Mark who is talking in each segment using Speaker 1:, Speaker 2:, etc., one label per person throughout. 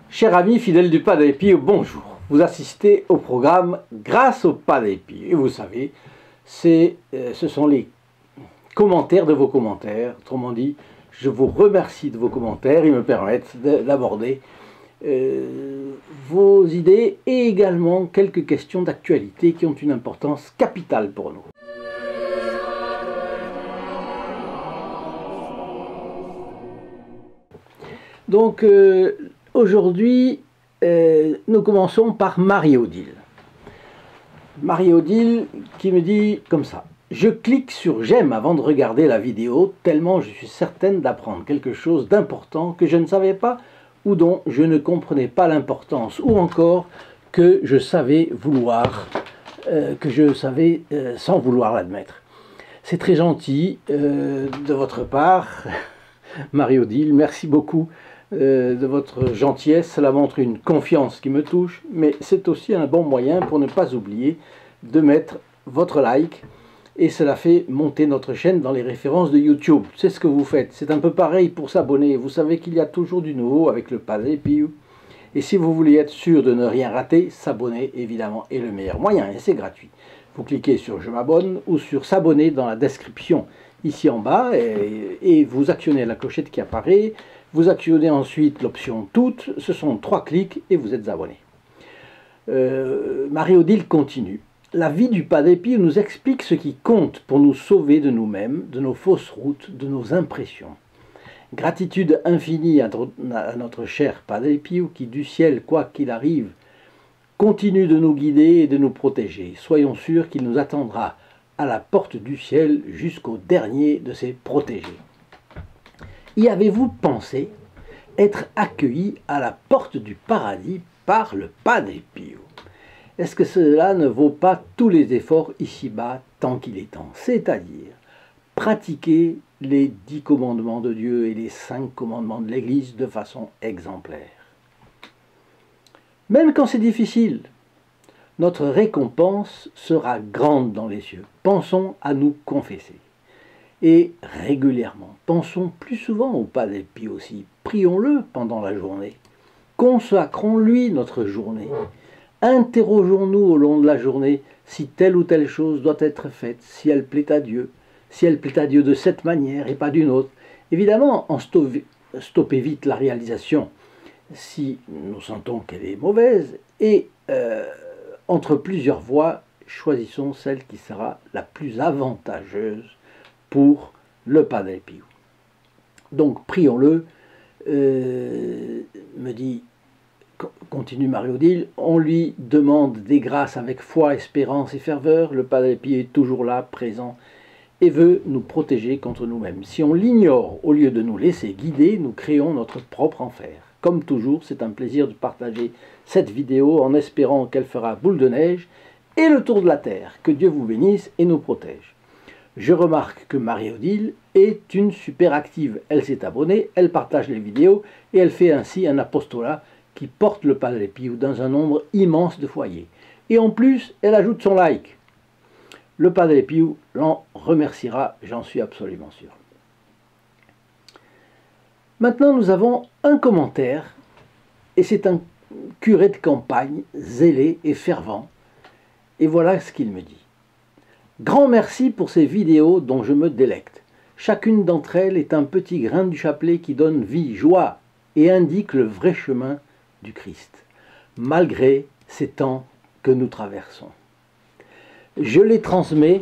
Speaker 1: Chers amis fidèles du Padre Pio, bonjour. Vous assistez au programme grâce au Padre Pio. Et vous savez, ce sont les commentaires de vos commentaires. Autrement dit, je vous remercie de vos commentaires. Ils me permettent d'aborder vos idées et également quelques questions d'actualité qui ont une importance capitale pour nous. Donc, aujourd'hui, nous commençons par Marie-Odile. Marie-Odile qui me dit comme ça: je clique sur j'aime avant de regarder la vidéo, tellement je suis certaine d'apprendre quelque chose d'important que je ne savais pas ou dont je ne comprenais pas l'importance, ou encore que je savais sans vouloir l'admettre. C'est très gentil de votre part, Marie-Odile, merci beaucoup de votre gentillesse. Cela montre une confiance qui me touche, mais c'est aussi un bon moyen pour ne pas oublier de mettre votre like, et cela fait monter notre chaîne dans les références de YouTube. C'est ce que vous faites. C'est un peu pareil pour s'abonner. Vous savez qu'il y a toujours du nouveau avec le Padre Pio, et si vous voulez être sûr de ne rien rater, s'abonner évidemment est le meilleur moyen, et c'est gratuit. Vous cliquez sur je m'abonne ou sur s'abonner dans la description ici en bas, et vous actionnez la clochette qui apparaît. Vous actionnez ensuite l'option toutes, ce sont 3 clics et vous êtes abonné. Marie-Odile continue. La vie du Padre Pio nous explique ce qui compte pour nous sauver de nous-mêmes, de nos fausses routes, de nos impressions. Gratitude infinie à notre cher Padre Pio qui, du ciel, quoi qu'il arrive, continue de nous guider et de nous protéger. Soyons sûrs qu'il nous attendra à la porte du ciel jusqu'au dernier de ses protégés. Y avez-vous pensé être accueilli à la porte du paradis par le Padre Pio? Est-ce que cela ne vaut pas tous les efforts ici-bas tant qu'il est temps? C'est-à-dire pratiquer les 10 commandements de Dieu et les 5 commandements de l'Église de façon exemplaire. Même quand c'est difficile, notre récompense sera grande dans les cieux. Pensons à nous confesser. Et régulièrement, pensons plus souvent au Padre Pio aussi. Prions-le pendant la journée. Consacrons-lui notre journée. Interrogeons-nous au long de la journée si telle ou telle chose doit être faite, si elle plaît à Dieu de cette manière et pas d'une autre. Évidemment, stoppez vite la réalisation si nous sentons qu'elle est mauvaise, et entre plusieurs voies, choisissons celle qui sera la plus avantageuse pour le Padre Pio. Donc prions-le, continue Marie-Odile, on lui demande des grâces avec foi, espérance et ferveur. Le Padre Pio est toujours là, présent, et veut nous protéger contre nous-mêmes. Si on l'ignore, au lieu de nous laisser guider, nous créons notre propre enfer. Comme toujours, c'est un plaisir de partager cette vidéo en espérant qu'elle fera boule de neige et le tour de la terre. Que Dieu vous bénisse et nous protège. Je remarque que Marie-Odile est une super active. Elle s'est abonnée, elle partage les vidéos et elle fait ainsi un apostolat qui porte le Padre Pio dans un nombre immense de foyers. Et en plus, elle ajoute son like. Le Padre Pio l'en remerciera, j'en suis absolument sûr. Maintenant, nous avons un commentaire, et c'est un curé de campagne zélé et fervent. Et voilà ce qu'il me dit. Grand merci pour ces vidéos dont je me délecte. Chacune d'entre elles est un petit grain du chapelet qui donne vie, joie et indique le vrai chemin du Christ, malgré ces temps que nous traversons. Je les transmets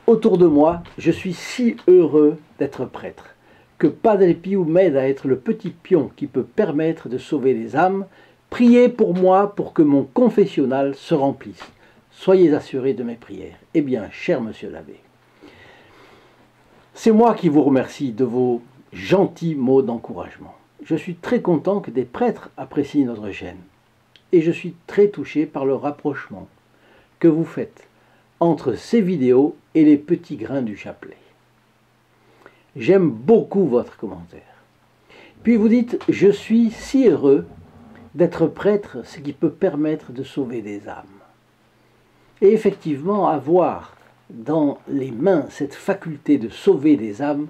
Speaker 1: autour de moi. Je suis si heureux d'être prêtre, que Padre Pio m'aide à être le petit pion qui peut permettre de sauver les âmes. Priez pour moi pour que mon confessionnal se remplisse. Soyez assurés de mes prières. Eh bien, cher monsieur l'abbé, c'est moi qui vous remercie de vos gentils mots d'encouragement. Je suis très content que des prêtres apprécient notre chaîne. Et je suis très touché par le rapprochement que vous faites entre ces vidéos et les petits grains du chapelet. J'aime beaucoup votre commentaire. Puis vous dites, je suis si heureux d'être prêtre, ce qui peut permettre de sauver des âmes. Et effectivement, avoir dans les mains cette faculté de sauver des âmes,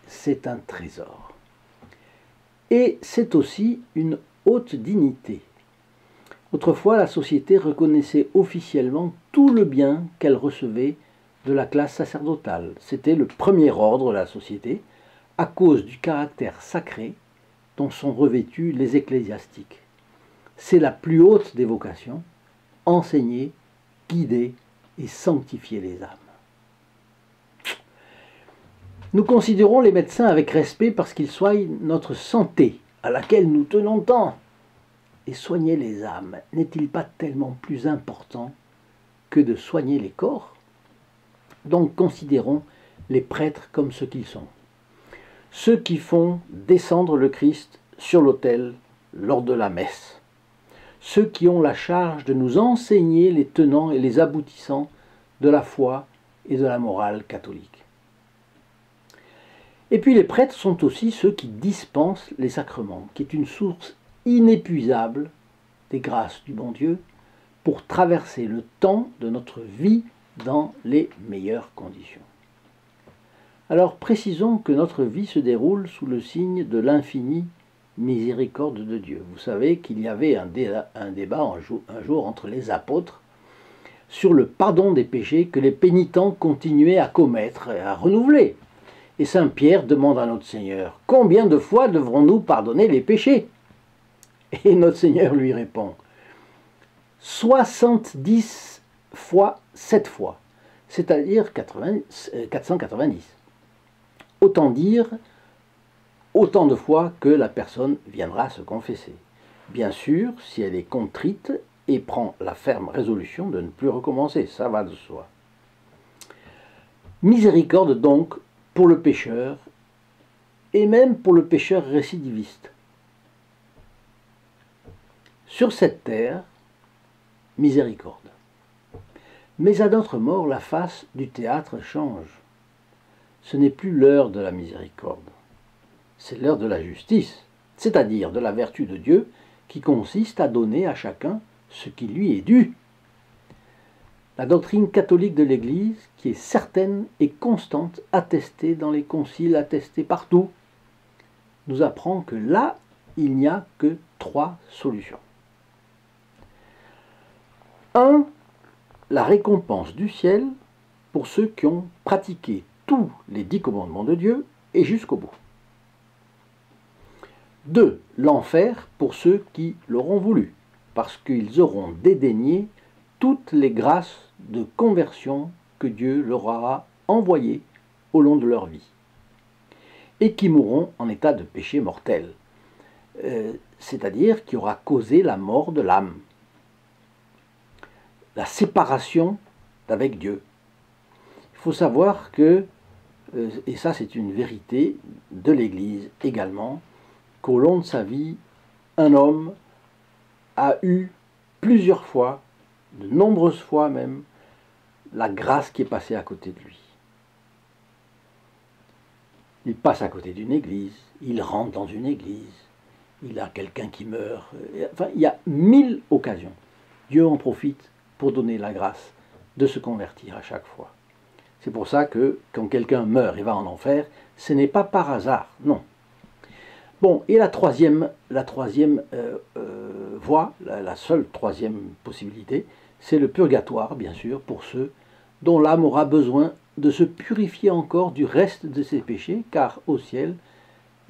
Speaker 1: c'est un trésor. Et c'est aussi une haute dignité. Autrefois, la société reconnaissait officiellement tout le bien qu'elle recevait de la classe sacerdotale. C'était le premier ordre de la société, à cause du caractère sacré dont sont revêtus les ecclésiastiques. C'est la plus haute des vocations, enseigner, guider et sanctifier les âmes. Nous considérons les médecins avec respect parce qu'ils soignent notre santé, à laquelle nous tenons tant. Et soigner les âmes n'est-il pas tellement plus important que de soigner les corps? Donc considérons les prêtres comme ce qu'ils sont. Ceux qui font descendre le Christ sur l'autel lors de la messe. Ceux qui ont la charge de nous enseigner les tenants et les aboutissants de la foi et de la morale catholique. Et puis les prêtres sont aussi ceux qui dispensent les sacrements, qui est une source inépuisable des grâces du bon Dieu pour traverser le temps de notre vie dans les meilleures conditions. Alors précisons que notre vie se déroule sous le signe de l'infinie miséricorde de Dieu. Vous savez qu'il y avait un débat un jour entre les apôtres sur le pardon des péchés que les pénitents continuaient à commettre et à renouveler. Et Saint Pierre demande à notre Seigneur, « Combien de fois devrons-nous pardonner les péchés ?» Et notre Seigneur lui répond, « 70 fois 7 fois, c'est-à-dire 490. Autant dire, autant de fois que la personne viendra se confesser. Bien sûr, si elle est contrite et prend la ferme résolution de ne plus recommencer, ça va de soi. Miséricorde donc pour le pécheur, et même pour le pécheur récidiviste. Sur cette terre, miséricorde. Mais à notre mort, la face du théâtre change. Ce n'est plus l'heure de la miséricorde, c'est l'heure de la justice, c'est-à-dire de la vertu de Dieu qui consiste à donner à chacun ce qui lui est dû. La doctrine catholique de l'Église, qui est certaine et constante, attestée dans les conciles, attestée partout, nous apprend que là, il n'y a que 3 solutions. 1. La récompense du ciel pour ceux qui ont pratiqué tous les 10 commandements de Dieu et jusqu'au bout. 2. L'enfer pour ceux qui l'auront voulu, parce qu'ils auront dédaigné toutes les grâces de conversion que Dieu leur aura envoyées au long de leur vie, et qui mourront en état de péché mortel, c'est-à-dire qui aura causé la mort de l'âme, la séparation d'avec Dieu. Il faut savoir que, et ça c'est une vérité de l'Église également, qu'au long de sa vie, un homme a eu plusieurs fois, de nombreuses fois même, la grâce qui est passée à côté de lui. Il passe à côté d'une église, il rentre dans une église, il a quelqu'un qui meurt, enfin il y a 1000 occasions. Dieu en profite pour donner la grâce de se convertir à chaque fois. C'est pour ça que quand quelqu'un meurt et va en enfer, ce n'est pas par hasard, non. Bon, et la troisième voie, la seule troisième possibilité, c'est le purgatoire, bien sûr, pour ceux dont l'âme aura besoin de se purifier encore du reste de ses péchés, car au ciel,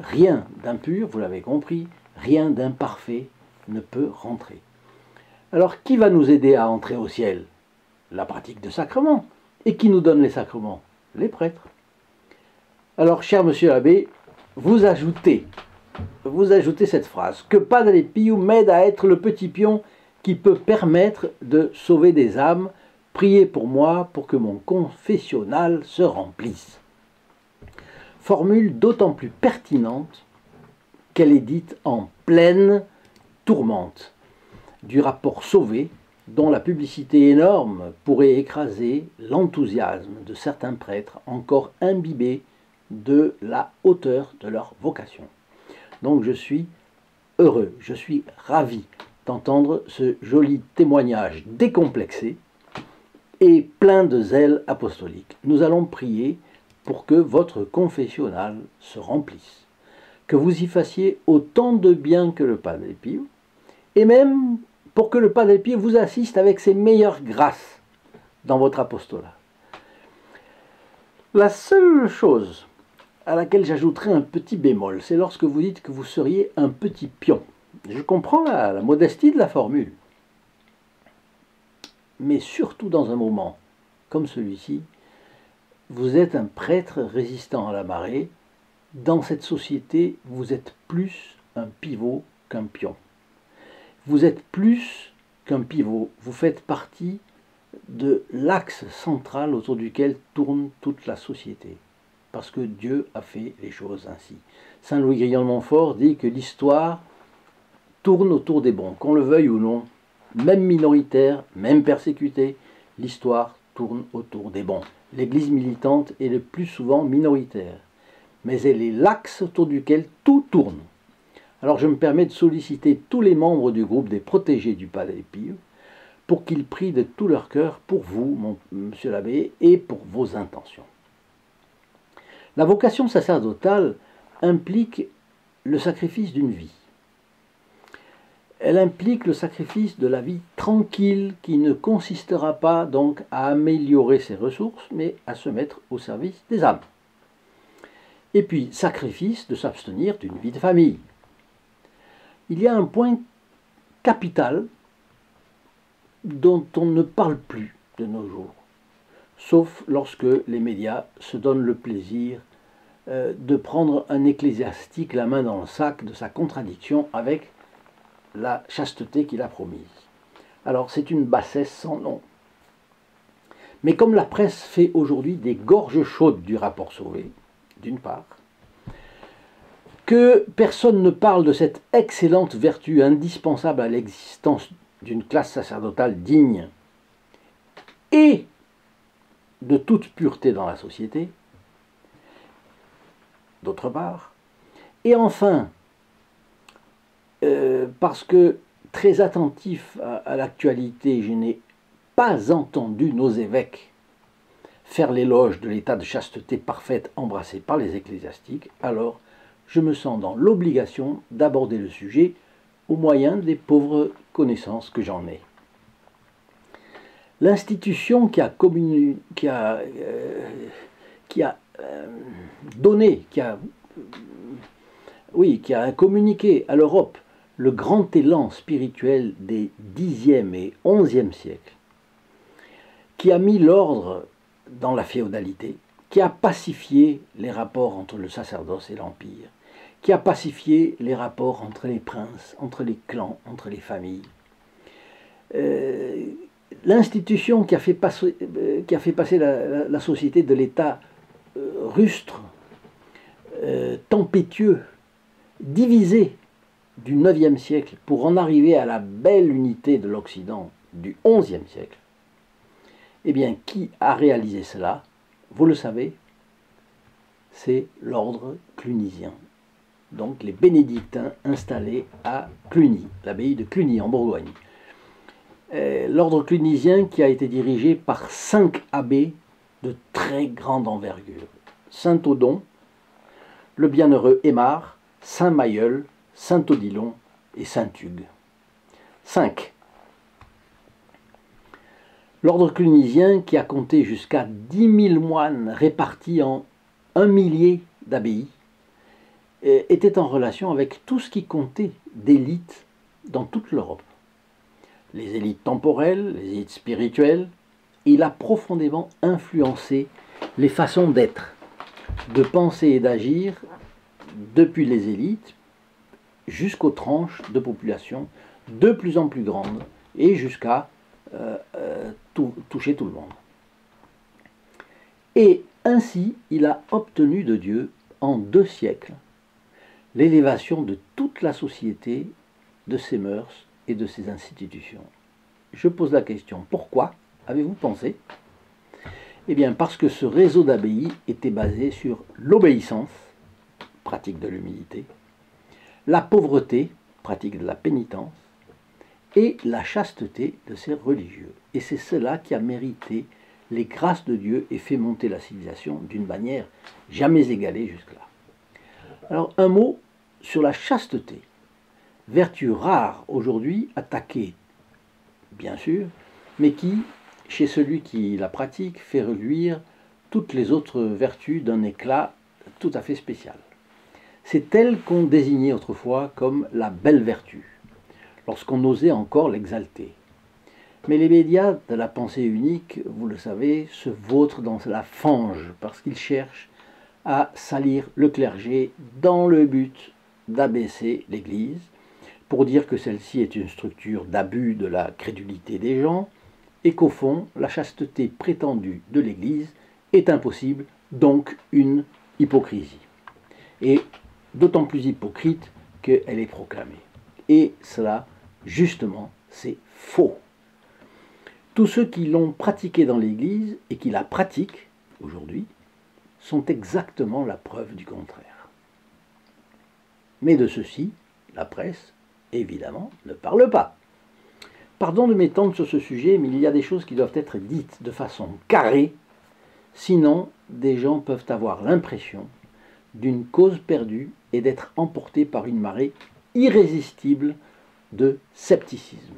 Speaker 1: rien d'impur, vous l'avez compris, rien d'imparfait ne peut rentrer. Alors, qui va nous aider à entrer au ciel? La pratique de sacrements. Et qui nous donne les sacrements? Les prêtres. Alors, cher monsieur l'abbé, vous ajoutez cette phrase, que Padre Pio m'aide à être le petit pion qui peut permettre de sauver des âmes. Priez pour moi pour que mon confessionnal se remplisse. Formule d'autant plus pertinente qu'elle est dite en pleine tourmente du rapport Sauvé, dont la publicité énorme pourrait écraser l'enthousiasme de certains prêtres encore imbibés de la hauteur de leur vocation. Donc je suis heureux, je suis ravi d'entendre ce joli témoignage décomplexé et plein de zèle apostolique. Nous allons prier pour que votre confessionnal se remplisse. que vous y fassiez autant de bien que le Padre Pio, et même pour que le Padre Pio vous assiste avec ses meilleures grâces dans votre apostolat. La seule chose à laquelle j'ajouterai un petit bémol, c'est lorsque vous dites que vous seriez un petit pion. Je comprends la modestie de la formule, mais surtout dans un moment comme celui-ci, vous êtes un prêtre résistant à la marée. Dans cette société, vous êtes plus un pivot qu'un pion. Vous êtes plus qu'un pivot, vous faites partie de l'axe central autour duquel tourne toute la société. Parce que Dieu a fait les choses ainsi. Saint Louis-Grillon de Montfort dit que l'histoire tourne autour des bons, qu'on le veuille ou non, même minoritaire, même persécuté, l'histoire tourne autour des bons. L'Église militante est le plus souvent minoritaire, mais elle est l'axe autour duquel tout tourne. Alors je me permets de solliciter tous les membres du groupe des protégés du Padre Pio pour qu'ils prient de tout leur cœur pour vous, monsieur l'abbé, et pour vos intentions. La vocation sacerdotale implique le sacrifice d'une vie. Elle implique le sacrifice de la vie tranquille qui ne consistera pas donc à améliorer ses ressources, mais à se mettre au service des âmes. Et puis, sacrifice de s'abstenir d'une vie de famille. Il y a un point capital dont on ne parle plus de nos jours, sauf lorsque les médias se donnent le plaisir de prendre un ecclésiastique la main dans le sac de sa contradiction avec la chasteté qu'il a promise. Alors c'est une bassesse sans nom. Mais comme la presse fait aujourd'hui des gorges chaudes du rapport Sauvé, d'une part, que personne ne parle de cette excellente vertu indispensable à l'existence d'une classe sacerdotale digne et de toute pureté dans la société, d'autre part, et enfin, parce que très attentif à l'actualité, je n'ai pas entendu nos évêques faire l'éloge de l'état de chasteté parfaite embrassé par les ecclésiastiques, alors je me sens dans l'obligation d'aborder le sujet au moyen des pauvres connaissances que j'en ai. L'institution qui a communiqué à l'Europe le grand élan spirituel des Xe et XIe siècles, qui a mis l'ordre dans la féodalité, qui a pacifié les rapports entre le sacerdoce et l'empire, qui a pacifié les rapports entre les princes, entre les clans, entre les familles. L'institution qui a fait passer la société de l'état rustre, tempétueux, divisé du IXe siècle pour en arriver à la belle unité de l'Occident du XIe siècle, eh bien, qui a réalisé cela? Vous le savez, c'est l'ordre clunisien. Donc les bénédictins installés à Cluny, l'abbaye de Cluny en Bourgogne. L'ordre clunisien qui a été dirigé par 5 abbés de très grande envergure. Saint Odon, le bienheureux Aymar, Saint Mailleul, Saint Odilon et Saint Hugues. 5. L'ordre clunisien, qui a compté jusqu'à 10 000 moines répartis en 1 millier d'abbayes, était en relation avec tout ce qui comptait d'élite dans toute l'Europe. Les élites temporelles, les élites spirituelles. Il a profondément influencé les façons d'être, de penser et d'agir depuis les élites jusqu'aux tranches de population de plus en plus grandes et jusqu'à toucher tout le monde. Et ainsi, il a obtenu de Dieu, en 2 siècles, l'élévation de toute la société, de ses mœurs et de ses institutions. Je pose la question, pourquoi avez-vous pensé? Eh bien, parce que ce réseau d'abbayes était basé sur l'obéissance, pratique de l'humilité, la pauvreté, pratique de la pénitence, et la chasteté de ses religieux. Et c'est cela qui a mérité les grâces de Dieu et fait monter la civilisation d'une manière jamais égalée jusque-là. Alors, un mot sur la chasteté, vertu rare aujourd'hui, attaquée, bien sûr, mais qui, chez celui qui la pratique, fait reluire toutes les autres vertus d'un éclat tout à fait spécial. C'est elle qu'on désignait autrefois comme la belle vertu, lorsqu'on osait encore l'exalter. Mais les médias de la pensée unique, vous le savez, se vautrent dans la fange parce qu'ils cherchent à salir le clergé dans le but d'abaisser l'Église, pour dire que celle-ci est une structure d'abus de la crédulité des gens, et qu'au fond, la chasteté prétendue de l'Église est impossible, donc une hypocrisie. Et d'autant plus hypocrite qu'elle est proclamée. Et cela, justement, c'est faux. Tous ceux qui l'ont pratiquée dans l'Église et qui la pratiquent aujourd'hui sont exactement la preuve du contraire. Mais de ceci, la presse, évidemment, ne parle pas. Pardon de m'étendre sur ce sujet, mais il y a des choses qui doivent être dites de façon carrée, sinon des gens peuvent avoir l'impression d'une cause perdue et d'être emportés par une marée irrésistible de scepticisme.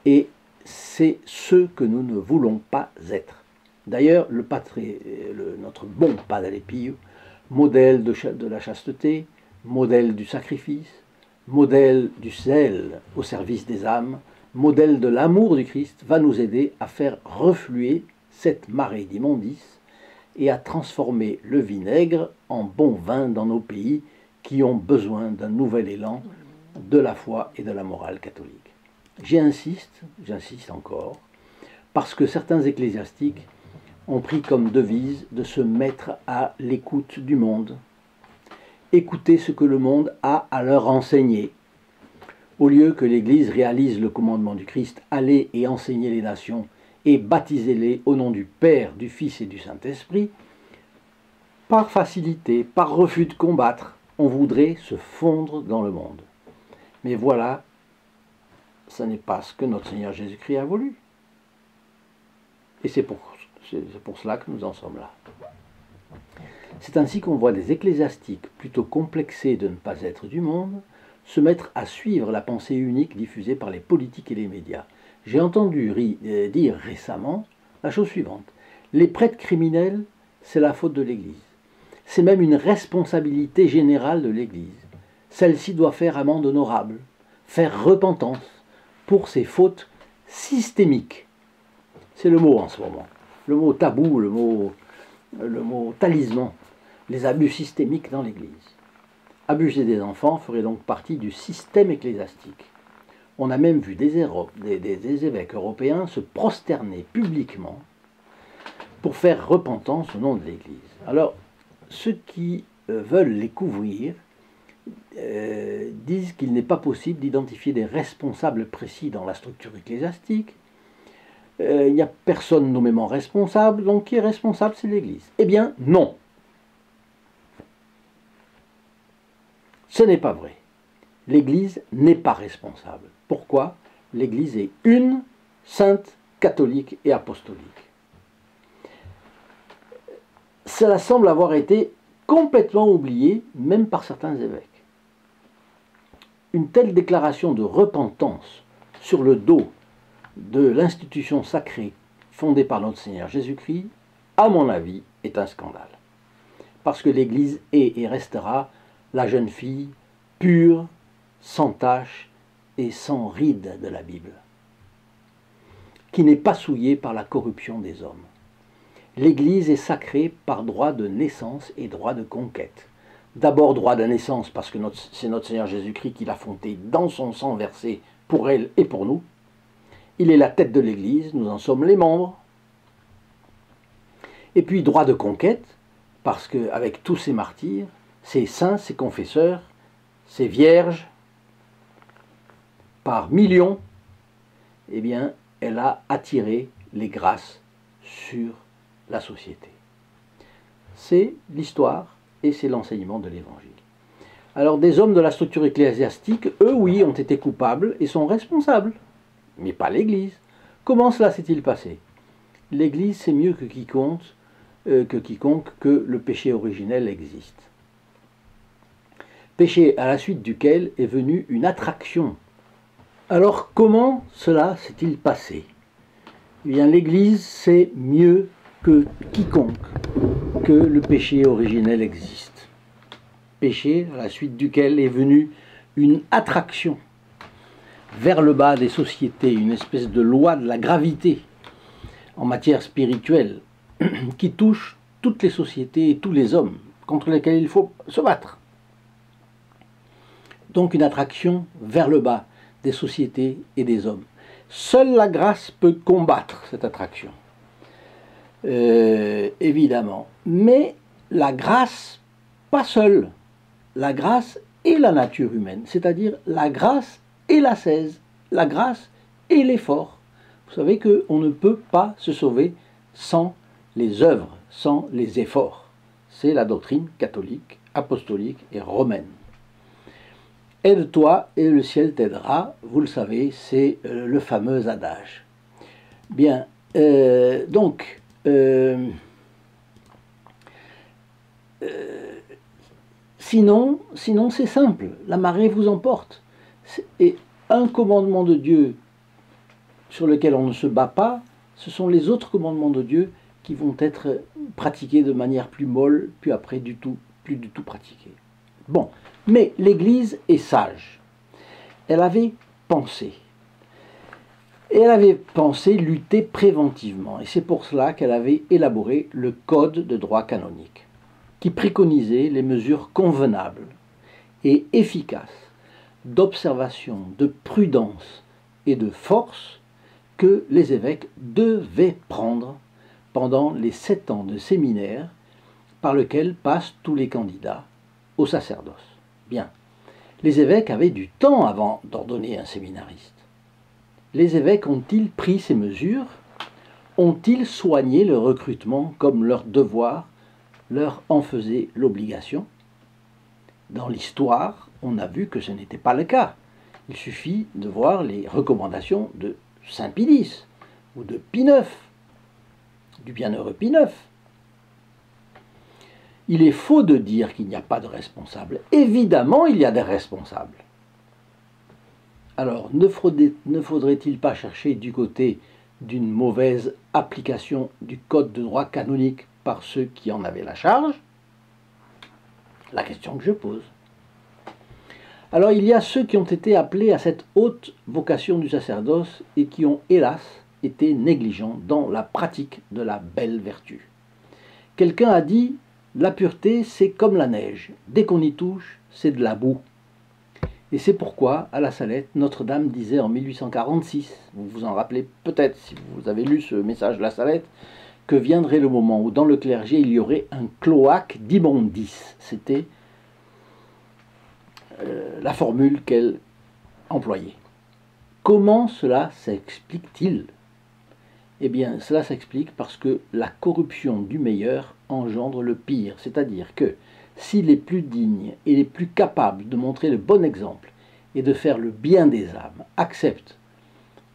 Speaker 1: Et c'est ce que nous ne voulons pas être. D'ailleurs, notre bon Padre Pio, modèle de la chasteté, modèle du sacrifice, modèle du zèle au service des âmes, modèle de l'amour du Christ, va nous aider à faire refluer cette marée d'immondices et à transformer le vinaigre en bon vin dans nos pays qui ont besoin d'un nouvel élan de la foi et de la morale catholique. J'insiste encore, parce que certains ecclésiastiques ont pris comme devise de se mettre à l'écoute du monde, écouter ce que le monde a à leur enseigner, au lieu que l'Église réalise le commandement du Christ, allez et enseignez les nations et baptisez-les au nom du Père, du Fils et du Saint-Esprit. Par facilité, par refus de combattre, on voudrait se fondre dans le monde. Mais voilà, ce n'est pas ce que notre Seigneur Jésus-Christ a voulu. Et c'est pour cela que nous en sommes là. C'est ainsi qu'on voit des ecclésiastiques plutôt complexés de ne pas être du monde se mettre à suivre la pensée unique diffusée par les politiques et les médias. J'ai entendu dire récemment la chose suivante. Les prêtres criminels, c'est la faute de l'Église. C'est même une responsabilité générale de l'Église. Celle-ci doit faire amende honorable, faire repentance pour ses fautes systémiques. C'est le mot en ce moment. Le mot tabou, le mot talisman. Les abus systémiques dans l'Église. Abuser des enfants ferait donc partie du système ecclésiastique. On a même vu des évêques européens se prosterner publiquement pour faire repentance au nom de l'Église. Alors, ceux qui veulent les couvrir disent qu'il n'est pas possible d'identifier des responsables précis dans la structure ecclésiastique. Il n'y a personne nommément responsable, donc qui est responsable, c'est l'Église. Eh bien, non. Ce n'est pas vrai. L'Église n'est pas responsable. Pourquoi? L'Église est une, sainte, catholique et apostolique. Cela semble avoir été complètement oublié, même par certains évêques. Une telle déclaration de repentance sur le dos de l'institution sacrée fondée par notre Seigneur Jésus-Christ, à mon avis, est un scandale. Parce que l'Église est et restera la jeune fille pure, sans tache et sans ride de la Bible, qui n'est pas souillée par la corruption des hommes. L'Église est sacrée par droit de naissance et droit de conquête. D'abord droit de naissance parce que c'est notre Seigneur Jésus-Christ qui l'a fondée dans son sang versé pour elle et pour nous. Il est la tête de l'Église, nous en sommes les membres. Et puis droit de conquête, parce qu'avec tous ces martyrs, ces saints, ces confesseurs, ces vierges, par millions, eh bien, elle a attiré les grâces sur la société. C'est l'histoire et c'est l'enseignement de l'Évangile. Alors des hommes de la structure ecclésiastique, eux, oui, ont été coupables et sont responsables, mais pas l'Église. Comment cela s'est-il passé? L'Église sait mieux que quiconque que le péché originel existe. péché à la suite duquel est venue une attraction. Alors comment cela s'est-il passé? Eh bien, l'Église sait mieux que quiconque que le péché originel existe. Péché à la suite duquel est venue une attraction vers le bas des sociétés, une espèce de loi de la gravité en matière spirituelle qui touche toutes les sociétés et tous les hommes contre lesquels il faut se battre. Donc une attraction vers le bas des sociétés et des hommes. Seule la grâce peut combattre cette attraction, évidemment. Mais la grâce, pas seule, la grâce et la nature humaine, c'est-à-dire la grâce et l'ascèse, la grâce et l'effort. Vous savez qu'on ne peut pas se sauver sans les œuvres, sans les efforts. C'est la doctrine catholique, apostolique et romaine. Aide-toi et le ciel t'aidera, vous le savez, c'est le fameux adage. Bien, sinon c'est simple, la marée vous emporte. Et un commandement de Dieu sur lequel on ne se bat pas, ce sont les autres commandements de Dieu qui vont être pratiqués de manière plus molle, puis après plus du tout pratiqués. Bon, mais l'Église est sage. Elle avait pensé. Et elle avait pensé lutter préventivement. Et c'est pour cela qu'elle avait élaboré le Code de droit canonique, qui préconisait les mesures convenables et efficaces d'observation, de prudence et de force que les évêques devaient prendre pendant les 7 ans de séminaire par lequel passent tous les candidats au sacerdoce. Bien, les évêques avaient du temps avant d'ordonner un séminariste. Les évêques ont-ils pris ces mesures? Ont-ils soigné le recrutement comme leur devoir leur en faisait l'obligation? Dans l'histoire, on a vu que ce n'était pas le cas. Il suffit de voir les recommandations de Saint Pie X ou de Pie IX, du bienheureux Pie IX. Il est faux de dire qu'il n'y a pas de responsables. Évidemment, il y a des responsables. Alors, ne faudrait-il pas chercher du côté d'une mauvaise application du Code de droit canonique par ceux qui en avaient la charge? La question que je pose. Alors, il y a ceux qui ont été appelés à cette haute vocation du sacerdoce et qui ont, hélas, été négligents dans la pratique de la belle vertu. Quelqu'un a dit: la pureté, c'est comme la neige. Dès qu'on y touche, c'est de la boue. Et c'est pourquoi, à la Salette, Notre-Dame disait en 1846, vous vous en rappelez peut-être si vous avez lu ce message de la Salette, que viendrait le moment où dans le clergé, il y aurait un cloaque d'immondices. C'était la formule qu'elle employait. Comment cela s'explique-t-il? Eh bien, cela s'explique parce que la corruption du meilleur engendre le pire. C'est-à-dire que si les plus dignes et les plus capables de montrer le bon exemple et de faire le bien des âmes acceptent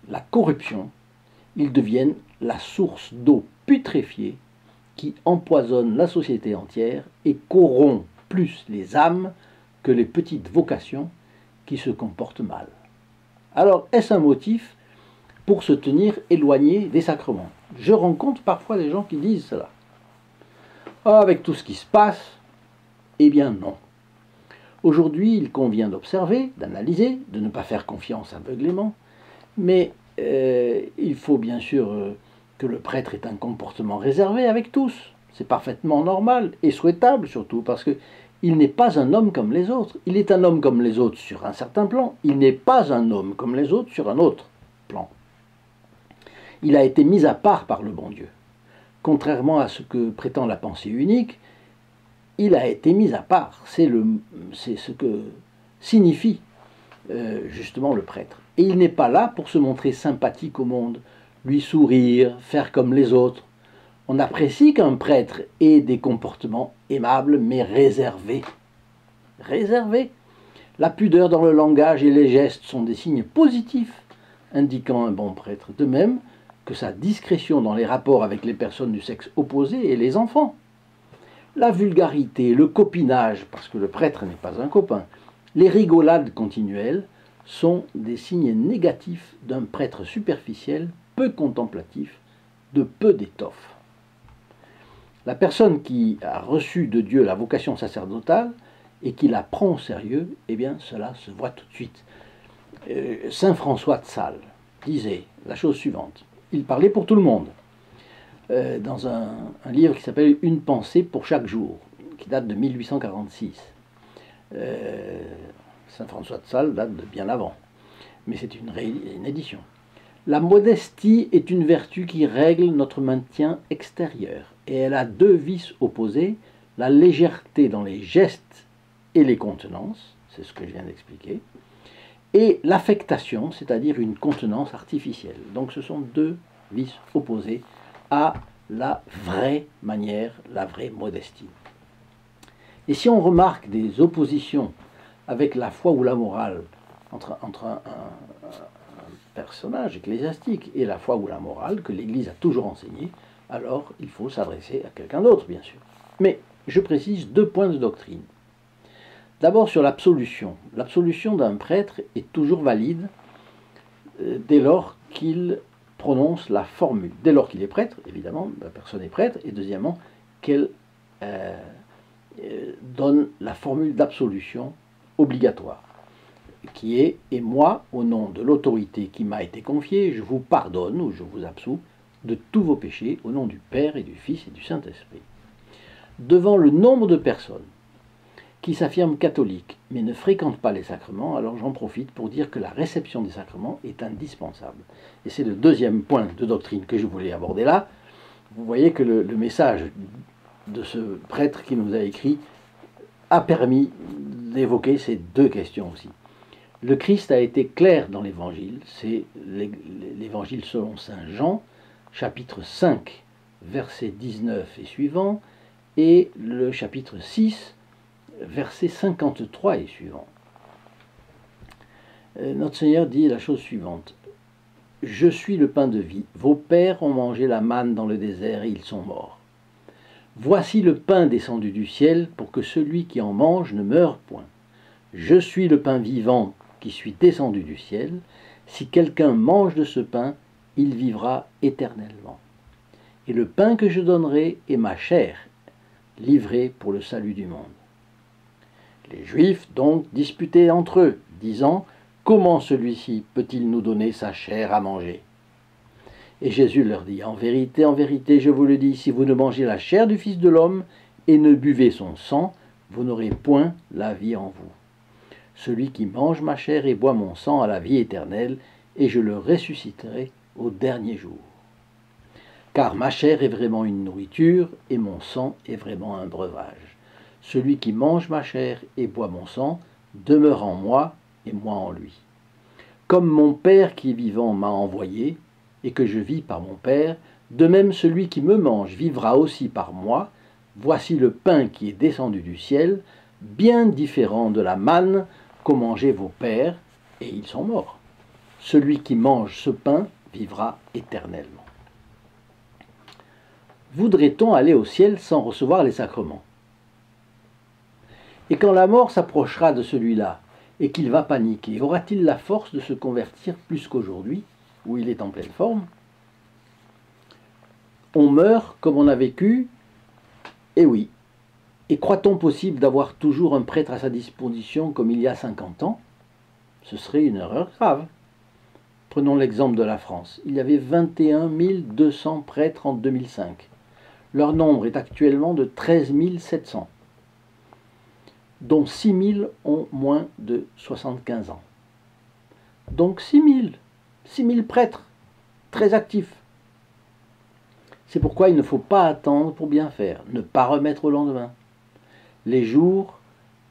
Speaker 1: la corruption, ils deviennent la source d'eau putréfiée qui empoisonne la société entière et corrompt plus les âmes que les petites vocations qui se comportent mal. Alors, est-ce un motif pour se tenir éloigné des sacrements? Je rencontre parfois des gens qui disent cela. Ah, avec tout ce qui se passe, eh bien non. Aujourd'hui, il convient d'observer, d'analyser, de ne pas faire confiance aveuglément, mais il faut bien sûr que le prêtre ait un comportement réservé avec tous. C'est parfaitement normal et souhaitable surtout, parce qu'il n'est pas un homme comme les autres. Il est un homme comme les autres sur un certain plan, il n'est pas un homme comme les autres sur un autre plan. Il a été mis à part par le bon Dieu. Contrairement à ce que prétend la pensée unique, il a été mis à part. C'est ce que signifie justement le prêtre. Et il n'est pas là pour se montrer sympathique au monde, lui sourire, faire comme les autres. On apprécie qu'un prêtre ait des comportements aimables mais réservés. Réservés. La pudeur dans le langage et les gestes sont des signes positifs indiquant un bon prêtre. De même que sa discrétion dans les rapports avec les personnes du sexe opposé et les enfants. La vulgarité, le copinage, parce que le prêtre n'est pas un copain, les rigolades continuelles sont des signes négatifs d'un prêtre superficiel, peu contemplatif, de peu d'étoffe. La personne qui a reçu de Dieu la vocation sacerdotale et qui la prend au sérieux, eh bien cela se voit tout de suite. Saint François de Sales disait la chose suivante. Il parlait pour tout le monde, dans un livre qui s'appelle « Une pensée pour chaque jour », qui date de 1846. Saint François de Sales date de bien avant, mais c'est une édition. La modestie est une vertu qui règle notre maintien extérieur, et elle a deux vices opposés, la légèreté dans les gestes et les contenances, c'est ce que je viens d'expliquer, et l'affectation, c'est-à-dire une contenance artificielle. Donc ce sont deux vices opposés à la vraie manière, la vraie modestie. Et si on remarque des oppositions avec la foi ou la morale entre un personnage ecclésiastique et la foi ou la morale que l'Église a toujours enseigné, alors il faut s'adresser à quelqu'un d'autre, bien sûr. Mais je précise deux points de doctrine. D'abord sur l'absolution. L'absolution d'un prêtre est toujours valide dès lors qu'il prononce la formule. Dès lors qu'il est prêtre, évidemment, la personne est prêtre, et deuxièmement, qu'elle donne la formule d'absolution obligatoire, qui est « Et moi, au nom de l'autorité qui m'a été confiée, je vous pardonne ou je vous absous de tous vos péchés au nom du Père et du Fils et du Saint-Esprit. » Devant le nombre de personnes qui s'affirment catholiques mais ne fréquentent pas les sacrements, alors j'en profite pour dire que la réception des sacrements est indispensable. Et c'est le deuxième point de doctrine que je voulais aborder là. Vous voyez que le message de ce prêtre qui nous a écrit a permis d'évoquer ces deux questions aussi. Le Christ a été clair dans l'Évangile, c'est l'Évangile selon saint Jean, chapitre 5, verset 19 et suivant, et le chapitre 6, verset 53 et suivant. Notre Seigneur dit la chose suivante. « Je suis le pain de vie. Vos pères ont mangé la manne dans le désert et ils sont morts. Voici le pain descendu du ciel pour que celui qui en mange ne meure point. Je suis le pain vivant qui suis descendu du ciel. Si quelqu'un mange de ce pain, il vivra éternellement. Et le pain que je donnerai est ma chair, livrée pour le salut du monde. » Les Juifs donc disputaient entre eux, disant « Comment celui-ci peut-il nous donner sa chair à manger ?» Et Jésus leur dit « en vérité, je vous le dis, si vous ne mangez la chair du Fils de l'homme et ne buvez son sang, vous n'aurez point la vie en vous. Celui qui mange ma chair et boit mon sang a la vie éternelle, et je le ressusciterai au dernier jour. Car ma chair est vraiment une nourriture, et mon sang est vraiment un breuvage. Celui qui mange ma chair et boit mon sang demeure en moi, et moi en lui. Comme mon Père qui est vivant m'a envoyé, et que je vis par mon Père, de même celui qui me mange vivra aussi par moi. Voici le pain qui est descendu du ciel, bien différent de la manne qu'ont mangé vos pères, et ils sont morts. Celui qui mange ce pain vivra éternellement. » Voudrait-on aller au ciel sans recevoir les sacrements? Et quand la mort s'approchera de celui-là, et qu'il va paniquer, aura-t-il la force de se convertir plus qu'aujourd'hui, où il est en pleine forme? On meurt comme on a vécu, et oui. Et croit-on possible d'avoir toujours un prêtre à sa disposition comme il y a 50 ans? Ce serait une erreur grave. Prenons l'exemple de la France. Il y avait 21 200 prêtres en 2005. Leur nombre est actuellement de 13 700, dont 6 000 ont moins de 75 ans. Donc 6 000 prêtres, très actifs. C'est pourquoi il ne faut pas attendre pour bien faire, ne pas remettre au lendemain. Les jours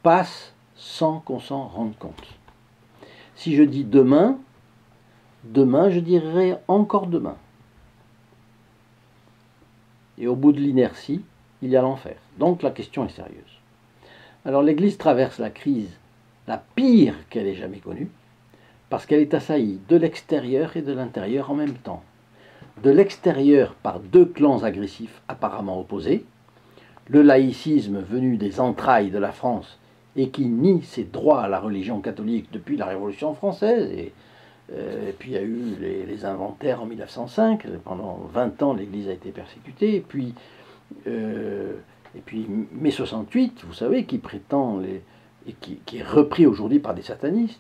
Speaker 1: passent sans qu'on s'en rende compte. Si je dis demain, demain je dirai encore demain. Et au bout de l'inertie, il y a l'enfer. Donc la question est sérieuse. Alors l'Église traverse la crise la pire qu'elle ait jamais connue, parce qu'elle est assaillie de l'extérieur et de l'intérieur en même temps. De l'extérieur par deux clans agressifs apparemment opposés, le laïcisme venu des entrailles de la France et qui nie ses droits à la religion catholique depuis la Révolution française. Et puis il y a eu les inventaires en 1905, pendant 20 ans l'Église a été persécutée, et puis mai 68, vous savez, qui prétend, et qui est repris aujourd'hui par des satanistes,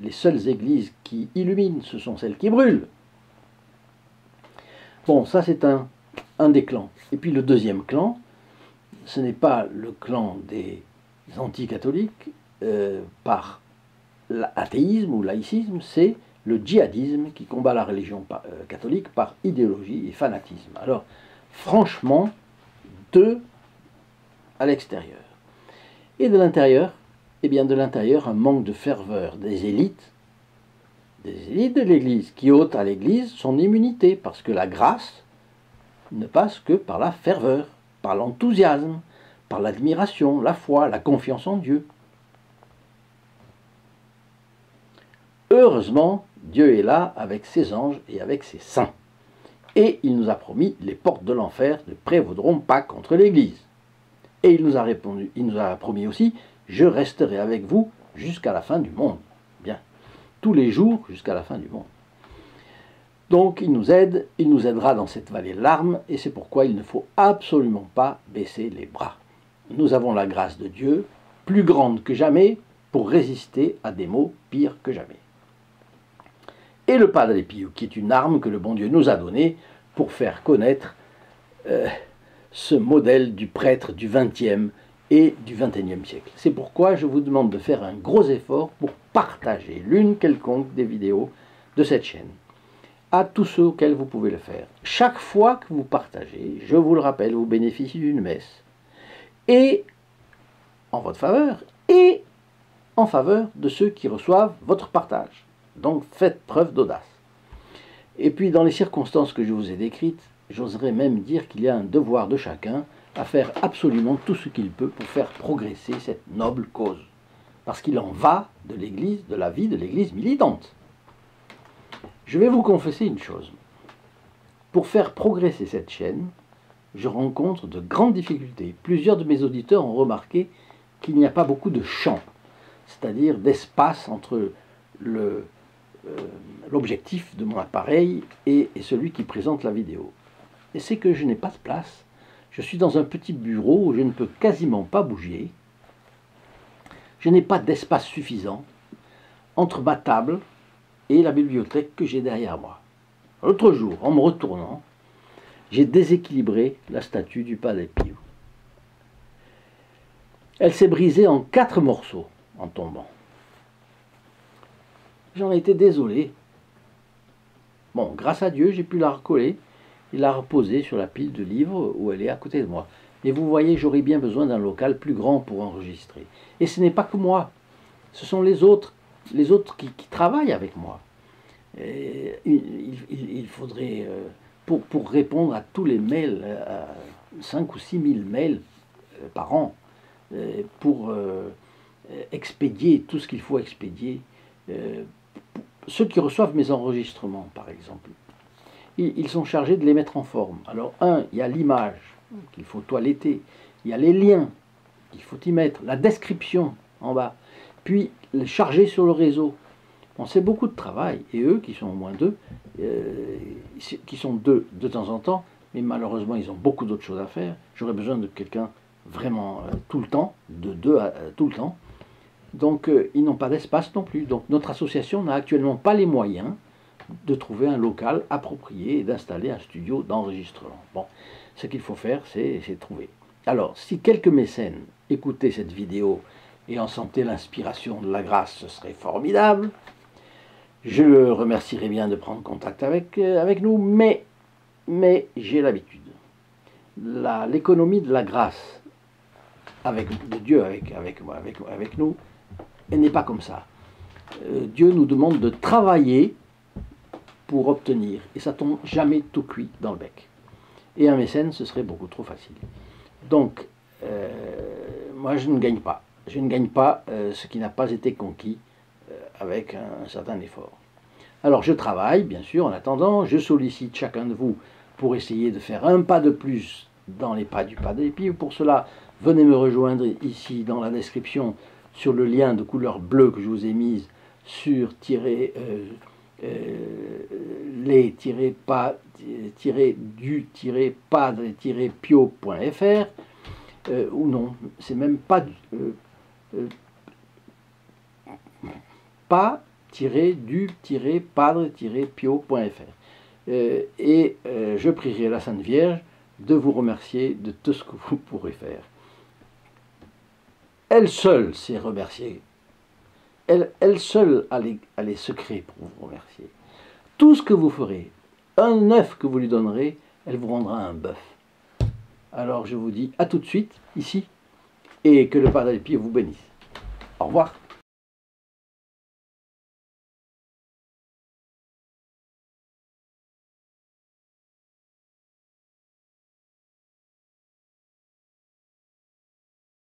Speaker 1: les seules églises qui illuminent, ce sont celles qui brûlent. Bon, ça c'est un des clans. Et puis le deuxième clan, ce n'est pas le clan des anticatholiques par l'athéisme ou laïcisme, c'est le djihadisme qui combat la religion catholique par idéologie et fanatisme. Alors, franchement, deux à l'extérieur. Et de l'intérieur, eh bien de l'intérieur, un manque de ferveur des élites de l'Église, qui ôtent à l'Église son immunité, parce que la grâce ne passe que par la ferveur, par l'enthousiasme, par l'admiration, la foi, la confiance en Dieu. Heureusement, Dieu est là avec ses anges et avec ses saints. Et il nous a promis, les portes de l'enfer ne prévaudront pas contre l'Église. Et il nous a promis aussi, je resterai avec vous jusqu'à la fin du monde. Bien, tous les jours jusqu'à la fin du monde. Donc il nous aide, il nous aidera dans cette vallée de larmes, et c'est pourquoi il ne faut absolument pas baisser les bras. Nous avons la grâce de Dieu, plus grande que jamais, pour résister à des maux pires que jamais. Et le Padre Pio, qui est une arme que le bon Dieu nous a donnée pour faire connaître ce modèle du prêtre du XXe et du XXIe siècle. C'est pourquoi je vous demande de faire un gros effort pour partager l'une quelconque des vidéos de cette chaîne à tous ceux auxquels vous pouvez le faire. Chaque fois que vous partagez, je vous le rappelle, vous bénéficiez d'une messe. Et en votre faveur, et en faveur de ceux qui reçoivent votre partage. Donc faites preuve d'audace. Et puis dans les circonstances que je vous ai décrites, j'oserais même dire qu'il y a un devoir de chacun à faire absolument tout ce qu'il peut pour faire progresser cette noble cause. Parce qu'il en va de l'Église, de la vie de l'Église militante. Je vais vous confesser une chose. Pour faire progresser cette chaîne, je rencontre de grandes difficultés. Plusieurs de mes auditeurs ont remarqué qu'il n'y a pas beaucoup de champ, c'est-à-dire d'espace entre l'objectif de mon appareil et celui qui présente la vidéo. Et c'est que je n'ai pas de place. Je suis dans un petit bureau où je ne peux quasiment pas bouger. Je n'ai pas d'espace suffisant entre ma table et la bibliothèque que j'ai derrière moi. L'autre jour, en me retournant, j'ai déséquilibré la statue du Padre Pio. Elle s'est brisée en 4 morceaux en tombant. J'en ai été désolé. Bon, grâce à Dieu, j'ai pu la recoller et la reposer sur la pile de livres où elle est à côté de moi. Mais vous voyez, j'aurais bien besoin d'un local plus grand pour enregistrer. Et ce n'est pas que moi, ce sont les autres qui travaillent avec moi. Et il faudrait, pour répondre à tous les mails, à 5 ou 6 000 mails par an, pour expédier tout ce qu'il faut expédier, ceux qui reçoivent mes enregistrements, par exemple, ils sont chargés de les mettre en forme. Alors, il y a l'image qu'il faut toiletter, il y a les liens qu'il faut y mettre, la description en bas, puis les charger sur le réseau. Bon, c'est beaucoup de travail, et eux, qui sont au moins deux, qui sont deux de temps en temps, mais malheureusement, ils ont beaucoup d'autres choses à faire. J'aurais besoin de quelqu'un vraiment tout le temps, de deux à tout le temps. Donc, ils n'ont pas d'espace non plus. Donc, notre association n'a actuellement pas les moyens de trouver un local approprié et d'installer un studio d'enregistrement. Bon, ce qu'il faut faire, c'est trouver. Alors, si quelques mécènes écoutaient cette vidéo et en sentaient l'inspiration de la grâce, ce serait formidable. Je le remercierais bien de prendre contact avec nous, mais j'ai l'habitude. L'économie de la grâce de Dieu avec nous, elle n'est pas comme ça. Dieu nous demande de travailler pour obtenir, et ça tombe jamais tout cuit dans le bec. Et un mécène, ce serait beaucoup trop facile. Donc, moi je ne gagne pas. Je ne gagne pas ce qui n'a pas été conquis avec un certain effort. Alors je travaille, bien sûr, en attendant, je sollicite chacun de vous pour essayer de faire un pas de plus dans les pas du Padre Pio. Pour cela, venez me rejoindre ici dans la description sur le lien de couleur bleue que je vous ai mis sur les-du-padre-pio.fr ou non, c'est même pas-du-padre-pio.fr. Et je prierai la Sainte Vierge de vous remercier de tout ce que vous pourrez faire. Elle seule s'est remerciée. Elle seule a les secrets pour vous remercier. Tout ce que vous ferez, un œuf que vous lui donnerez, elle vous rendra un bœuf. Alors je vous dis à tout de suite, ici, et que le Padre Pio vous bénisse. Au revoir.